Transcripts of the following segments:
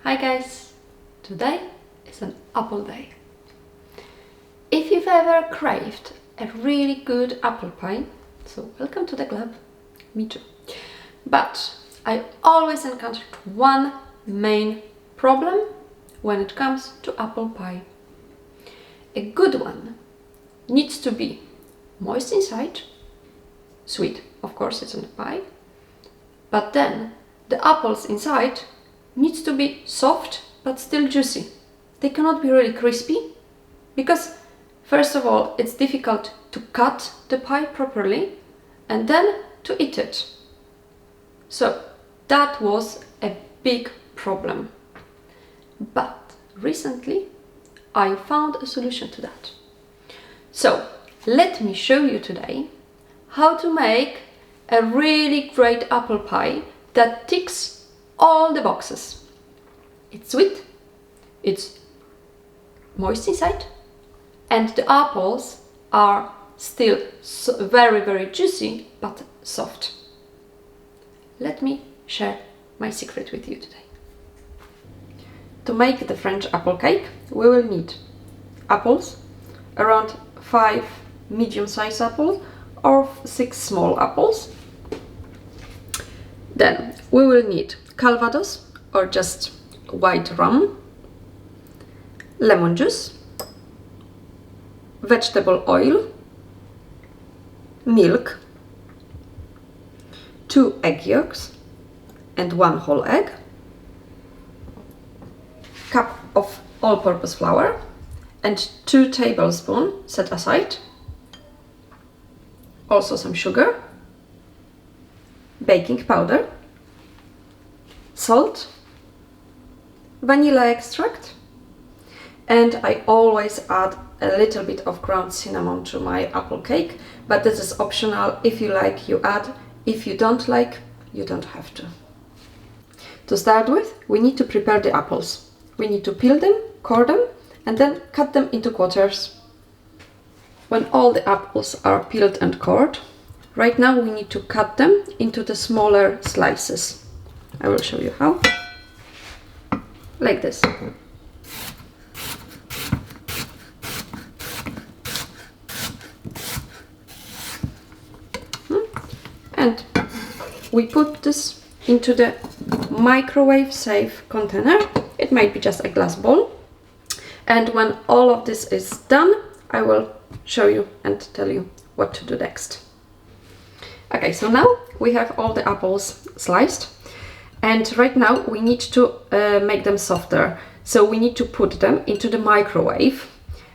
Hi guys! Today is an apple day. If you've ever craved a really good apple pie, so welcome to the club, me too. But I always encountered one main problem when it comes to apple pie. A good one needs to be moist inside, sweet, of course it's in a pie, but then the apples inside needs to be soft but still juicy. They cannot be really crispy because first of all it's difficult to cut the pie properly and then to eat it. So that was a big problem. But recently I found a solution to that. So let me show you today how to make a really great apple pie that ticks all the boxes. It's sweet, it's moist inside, and the apples are still very juicy but soft. Let me share my secret with you today. To make the French apple cake, we will need apples, around 5 medium-sized apples or 6 small apples. Then we will need Calvados or just white rum, lemon juice, vegetable oil, milk, 2 egg yolks and 1 whole egg, cup of all-purpose flour and 2 tablespoons set aside, also some sugar, baking powder, salt, vanilla extract, and I always add a little bit of ground cinnamon to my apple cake, but this is optional. If you like, you add. If you don't like, you don't have to. To start with, we need to prepare the apples. We need to peel them, core them, and then cut them into quarters. When all the apples are peeled and cored, right now we need to cut them into the smaller slices. I will show you how. Like this. And we put this into the microwave safe container. It might be just a glass bowl. And when all of this is done, I will show you and tell you what to do next. Okay, so now we have all the apples sliced. And right now we need to make them softer. So we need to put them into the microwave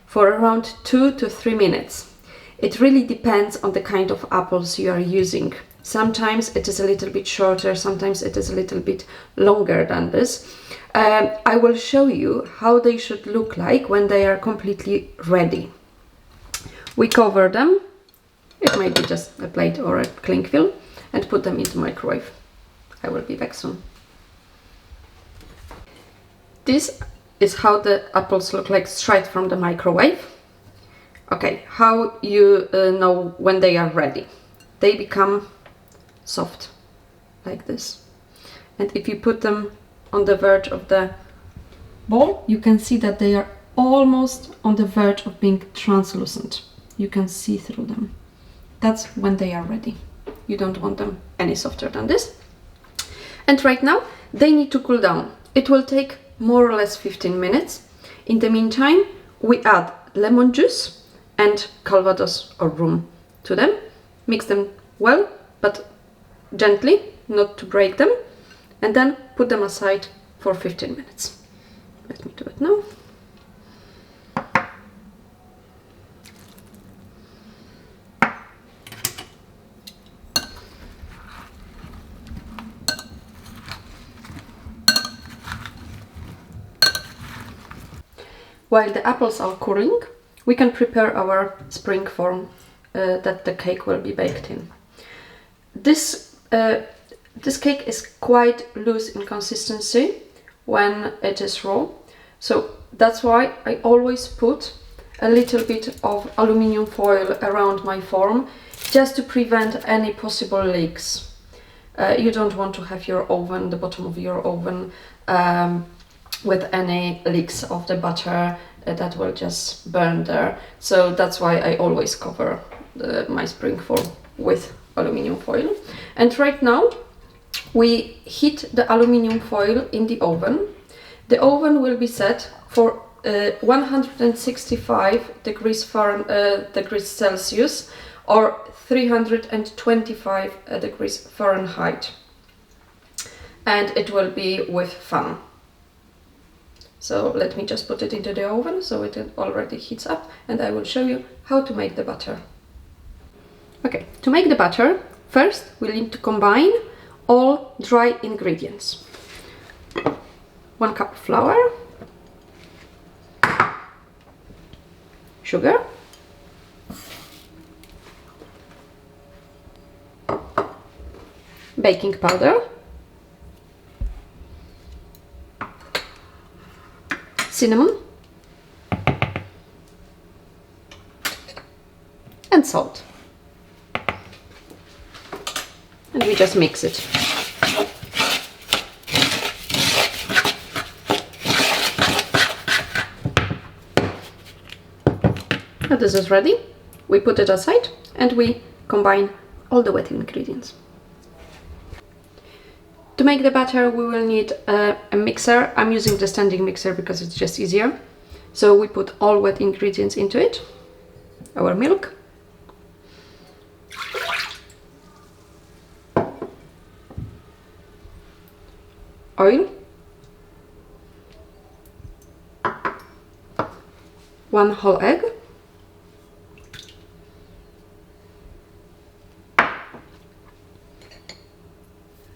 for around 2 to 3 minutes. It really depends on the kind of apples you are using. Sometimes it is a little bit shorter, sometimes it is a little bit longer than this. I will show you how they should look like when they are completely ready. We cover them, it might be just a plate or a cling film, and put them into the microwave. I will be back soon. This is how the apples look like straight from the microwave. Okay, how you know when they are ready? They become soft, like this. And if you put them on the verge of the bowl, you can see that they are almost on the verge of being translucent. You can see through them. That's when they are ready. You don't want them any softer than this. And right now, they need to cool down. It will take more or less 15 minutes. In the meantime, we add lemon juice and Calvados or rum to them. Mix them well, but gently, not to break them. And then put them aside for 15 minutes. Let me do it now. While the apples are cooling, we can prepare our spring form that the cake will be baked in. This cake is quite loose in consistency when it is raw, so that's why I always put a little bit of aluminium foil around my form just to prevent any possible leaks. You don't want to have your oven, the bottom of your oven, with any leaks of the butter that will just burn there. So that's why I always cover my spring form with aluminium foil. And right now we heat the aluminium foil in the oven. The oven will be set for 165 degrees Celsius or 325 degrees Fahrenheit, and it will be with fan. So let me just put it into the oven so it already heats up, and I will show you how to make the butter. Okay, to make the butter, first we need to combine all dry ingredients. 1 cup of flour, sugar, baking powder, cinnamon, and salt. And we just mix it. Now this is ready. We put it aside and we combine all the wet ingredients. To make the batter we will need a mixer. I'm using the standing mixer because it's just easier. So we put all wet ingredients into it. Our milk, oil, 1 whole egg,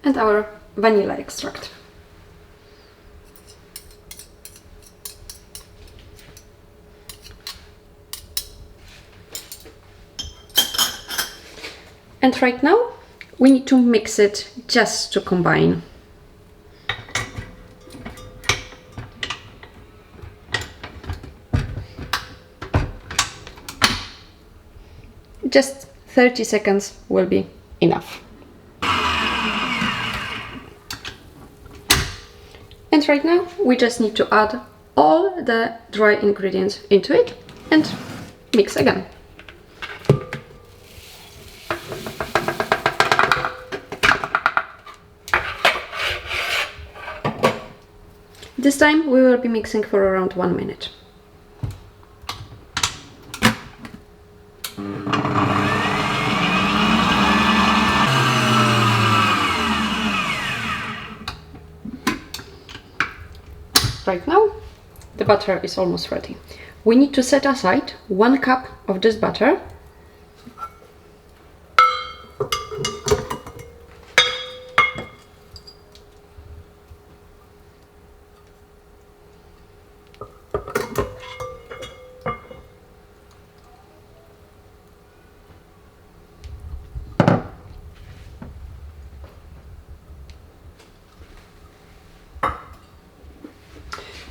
and our vanilla extract. And right now we need to mix it just to combine. Just 30 seconds will be enough. And right now we just need to add all the dry ingredients into it and mix again. This time we will be mixing for around 1 minute. Right now the butter is almost ready. We need to set aside 1 cup of this butter .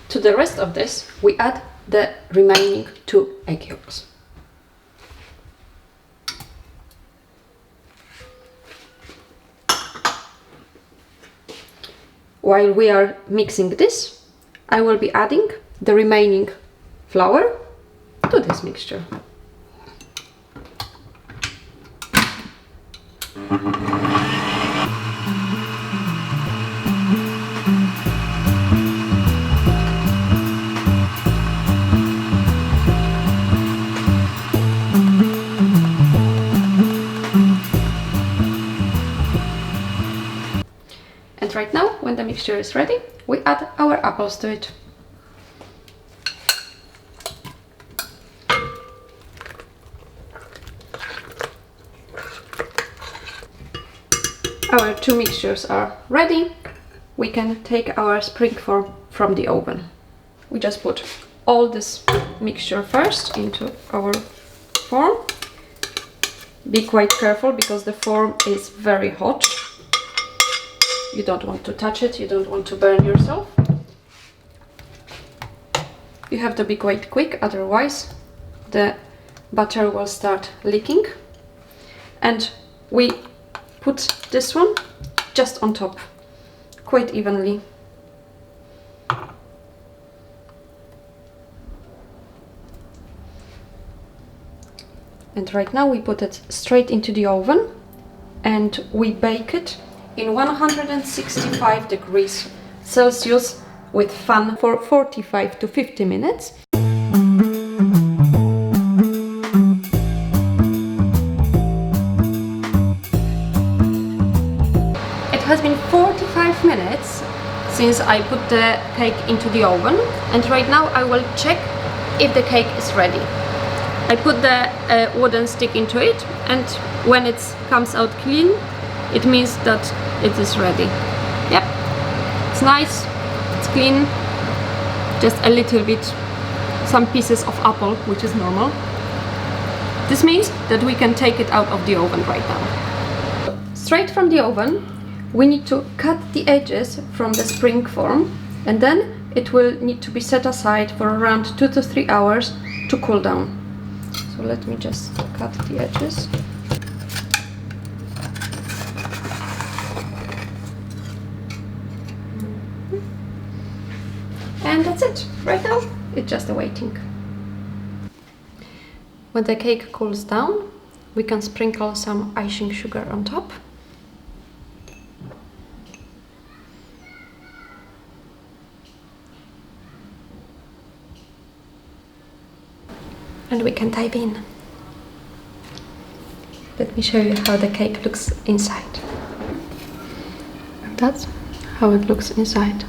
To the rest of this, we add the remaining 2 egg yolks. While we are mixing this, I will be adding the remaining flour to this mixture. And right now, when the mixture is ready, we add our apples to it. Our 2 mixtures are ready. We can take our spring form from the oven. We just put all this mixture first into our form. Be quite careful because the form is very hot. You don't want to touch it, you don't want to burn yourself. You have to be quite quick, otherwise the butter will start leaking. And we put this one just on top, quite evenly. and right now we put it straight into the oven and we bake it in 165 degrees Celsius with fan for 45 to 50 minutes. It has been 45 minutes since I put the cake into the oven, and right now I will check if the cake is ready. I put the wooden stick into it, and when it comes out clean, it means that it is ready. Yep, it's nice, it's clean, just a little bit, some pieces of apple, which is normal. This means that we can take it out of the oven right now. Straight from the oven, we need to cut the edges from the spring form, and then it will need to be set aside for around 2 to 3 hours to cool down. So let me just cut the edges. And that's it. Right now, it's just awaiting. When the cake cools down, we can sprinkle some icing sugar on top. And we can dive in. Let me show you how the cake looks inside. And that's how it looks inside.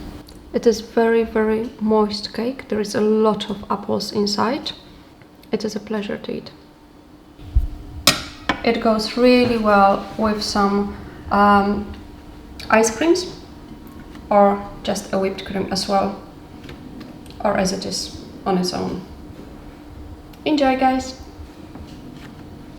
It is very, very moist cake. There is a lot of apples inside. It is a pleasure to eat. It goes really well with some ice creams, or just a whipped cream as well, or as it is on its own. Enjoy, guys!